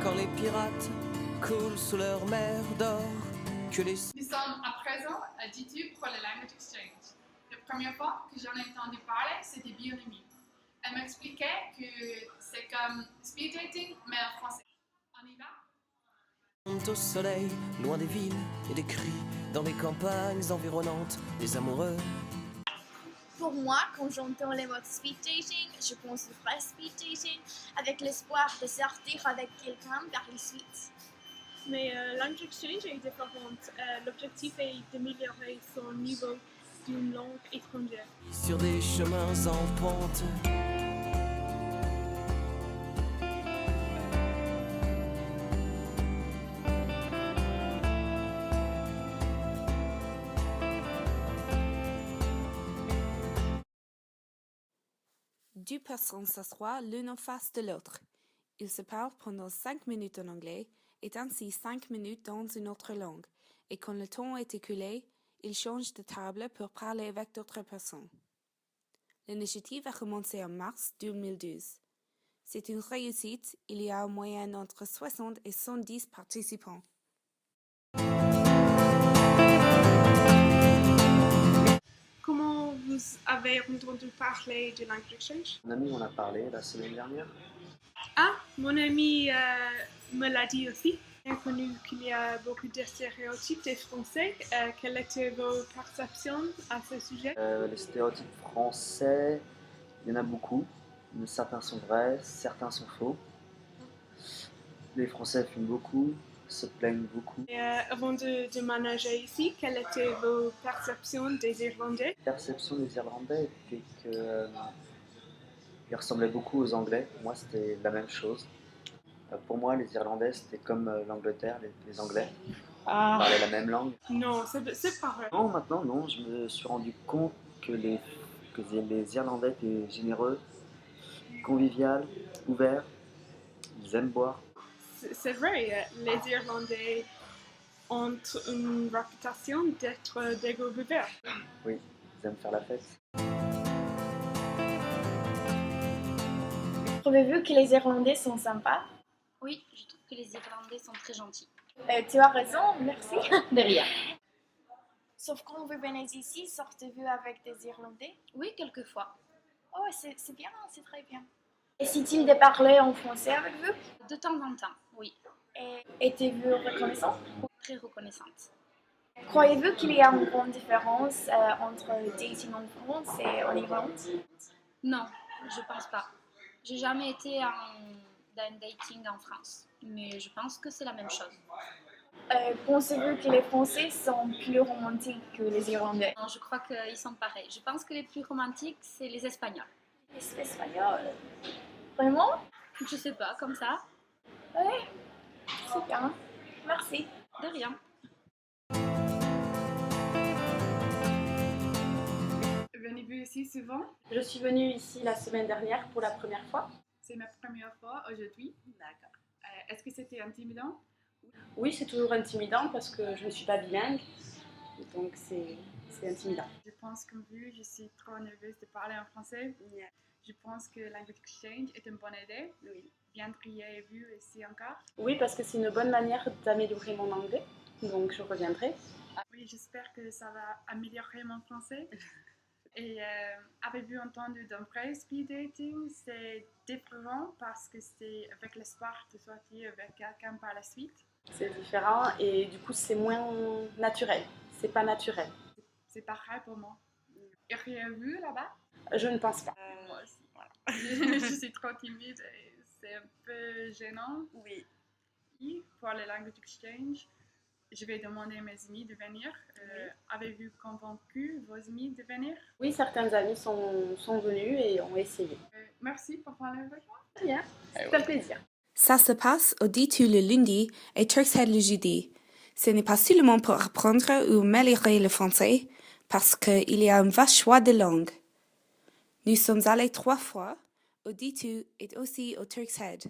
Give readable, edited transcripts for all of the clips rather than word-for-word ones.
quand les pirates coulent sous leur mer d'or, que les... Nous sommes à présent à Ditu pour le Language Exchange. La première fois que j'en ai entendu parler, c'était Bionomie. Elle m'expliquait que c'est comme speed dating, mais en français. On y va? Au soleil, loin des villes et des cris, dans les campagnes environnantes, les amoureux. Pour moi, quand j'entends les mots speed dating, je pense au vrai speed dating, avec l'espoir de sortir avec quelqu'un par la suite. Mais Language Exchange est différente. L'objectif est d'améliorer son niveau d'une langue étrangère. Sur des chemins en pente. Deux personnes s'assoient l'une en face de l'autre. Ils se parlent pendant 5 minutes en anglais et ainsi 5 minutes dans une autre langue. Et quand le temps est écoulé, ils changent de table pour parler avec d'autres personnes. L'initiative a commencé en mars 2012. C'est une réussite, il y a en moyenne entre 60 et 110 participants. Comment vous avez entendu parler de Language Exchange? Mon ami m'en a parlé la semaine dernière. Ah, mon ami me l'a dit aussi. J'ai connu qu'il y a beaucoup de stéréotypes des Français. Quelles étaient vos perceptions à ce sujet? Les stéréotypes français, il y en a beaucoup. Certains sont vrais, certains sont faux. Les Français fument beaucoup, se plaignent beaucoup. Et, avant de déménager ici, quelles étaient vos perceptions des Irlandais? La perception des Irlandais était qu'ils ressemblaient beaucoup aux Anglais. Pour moi, c'était la même chose. Pour moi, les Irlandais, c'était comme l'Angleterre, les Anglais. Ils parlaient la même langue. Non, c'est pas vrai. Non, maintenant, non. Je me suis rendu compte que les Irlandais étaient généreux, conviviaux, ouverts. Ils aiment boire. C'est vrai, les Irlandais ont une réputation d'être des gros buveurs. Oui, ils aiment faire la fête. Trouvez-vous que les Irlandais sont sympas? Oui, je trouve que les Irlandais sont très gentils. Tu as raison, merci. De rien. Sauf quand vous venez ici, sortez-vous avec des Irlandais? Oui, quelquefois. Oh, c'est bien, c'est très bien. Essaie-t-il de parler en français avec vous? De temps en temps, oui. Et êtes-vous reconnaissant? Très reconnaissante. Croyez-vous qu'il y a une grande différence entre dating en France et en Irlande? Non, je pense pas. J'ai jamais été dans un dating en France, mais je pense que c'est la même chose. Pensez-vous que les Français sont plus romantiques que les Irlandais? Non, je crois qu'ils sont pareils. Je pense que les plus romantiques, c'est les Espagnols. Les Espagnols? Vraiment? Je sais pas, comme ça. Oui, c'est bien. Merci. De rien. Venez-vous ici souvent? Je suis venue ici la semaine dernière pour la première fois. C'est ma première fois aujourd'hui. D'accord. Est-ce que c'était intimidant? Oui, c'est toujours intimidant parce que je ne suis pas bilingue, donc c'est intimidant. Je pense comme vous, je suis trop nerveuse de parler en français. Je pense que Language Exchange est une bonne idée. Oui. Viendriez-vous ici encore? Oui, parce que c'est une bonne manière d'améliorer mon anglais, donc je reviendrai. Oui, j'espère que ça va améliorer mon français. Et avez-vous entendu d'un vrai speed dating? C'est différent parce que c'est avec l'espoir de sortir avec quelqu'un par la suite. C'est différent et du coup c'est moins naturel. C'est pas naturel. C'est pareil pour moi. Iriez-vous là-bas? Je ne pense pas. Moi aussi, voilà. Je suis trop timide et c'est un peu gênant. Oui. Et pour le Language Exchange, je vais demander à mes amis de venir. Avez-vous convaincu vos amis de venir? Oui, certains amis sont venus et ont essayé. Merci pour parler avec moi. Bien, c'est un plaisir. Ça se passe au Ditu le lundi et Turk's Head le jeudi. Ce n'est pas seulement pour apprendre ou améliorer le français, parce qu'il y a un vaste choix de langues. Nous sommes allés 3 fois, au Ditu et aussi au Turk's Head.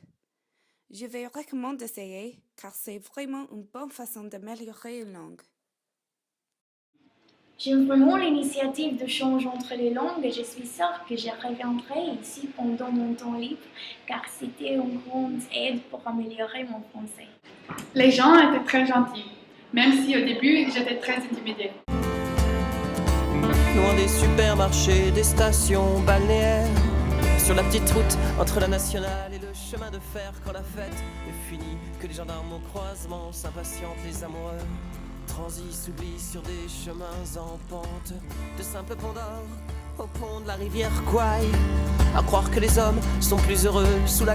Je vais recommander d'essayer, car c'est vraiment une bonne façon d'améliorer une langue. J'aime vraiment l'initiative de changer entre les langues et je suis sûre que je reviendrai ici pendant mon temps libre car c'était une grande aide pour améliorer mon français. Les gens étaient très gentils, même si au début j'étais très intimidée. Loin des supermarchés, des stations balnéaires, sur la petite route entre la nationale et le chemin de fer, quand la fête est finie, que les gendarmes au croisement s'impatientent, les amoureux transis s'oublient sur des chemins en pente, de simples ponts d'or au pont de la rivière Kwai, à croire que les hommes sont plus heureux sous la